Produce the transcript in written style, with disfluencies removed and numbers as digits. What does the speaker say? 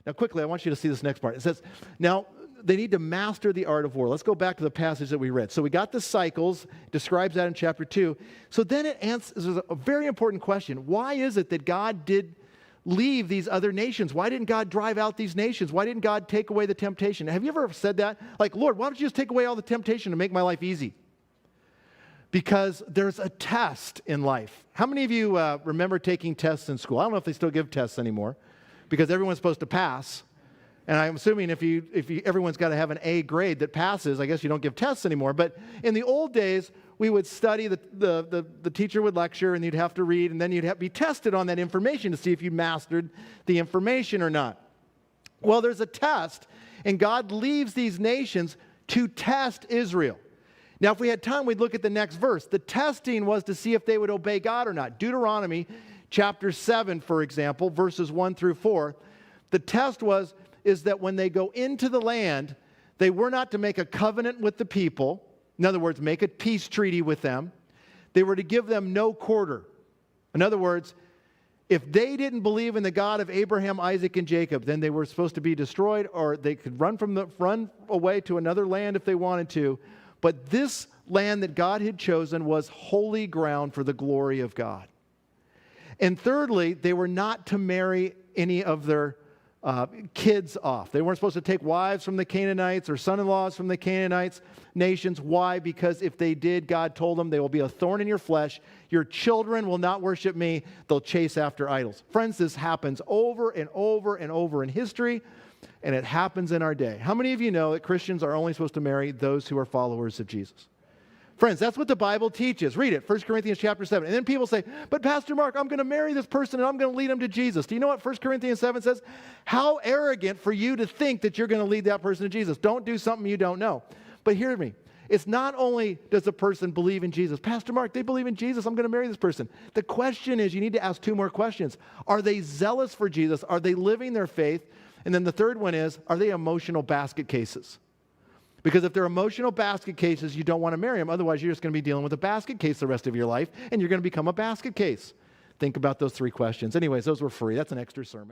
Now, quickly, I want you to see this next part. It says, now, they need to master the art of war. Let's go back to the passage that we read. So we got the cycles, describes that in chapter 2. So then it answers a very important question. Why is it that God did leave these other nations? Why didn't God drive out these nations? Why didn't God take away the temptation? Have you ever said that? Like, Lord, why don't you just take away all the temptation to make my life easy? Because there's a test in life. How many of you remember taking tests in school? I don't know if they still give tests anymore, because everyone's supposed to pass. And I'm assuming if everyone's got to have an A grade that passes, I guess you don't give tests anymore. But in the old days, we would study, the teacher would lecture, and you'd have to read, and then you'd have to be tested on that information to see if you mastered the information or not. Well, there's a test, and God leaves these nations to test Israel. Now, if we had time, we'd look at the next verse. The testing was to see if they would obey God or not. Deuteronomy chapter 7, for example, verses 1 through 4. The test is that when they go into the land, they were not to make a covenant with the people. In other words, make a peace treaty with them. They were to give them no quarter. In other words, if they didn't believe in the God of Abraham, Isaac, and Jacob, then they were supposed to be destroyed, or they could run away to another land if they wanted to. But this land that God had chosen was holy ground for the glory of God. And thirdly, they were not to marry any of their kids off. They weren't supposed to take wives from the Canaanites or son-in-laws from the Canaanites nations. Why? Because if they did, God told them, they will be a thorn in your flesh. Your children will not worship me. They'll chase after idols. Friends, this happens over and over and over in history, and it happens in our day. How many of you know that Christians are only supposed to marry those who are followers of Jesus? Friends, that's what the Bible teaches. Read it, 1 Corinthians chapter 7. And then people say, but Pastor Mark, I'm going to marry this person and I'm going to lead them to Jesus. Do you know what 1 Corinthians 7 says? How arrogant for you to think that you're going to lead that person to Jesus. Don't do something you don't know. But hear me. It's not only does a person believe in Jesus. Pastor Mark, they believe in Jesus. I'm going to marry this person. The question is, you need to ask two more questions. Are they zealous for Jesus? Are they living their faith? And then the third one is, are they emotional basket cases? Because if they're emotional basket cases, you don't want to marry them. Otherwise, you're just going to be dealing with a basket case the rest of your life, and you're going to become a basket case. Think about those three questions. Anyways, those were free. That's an extra sermon.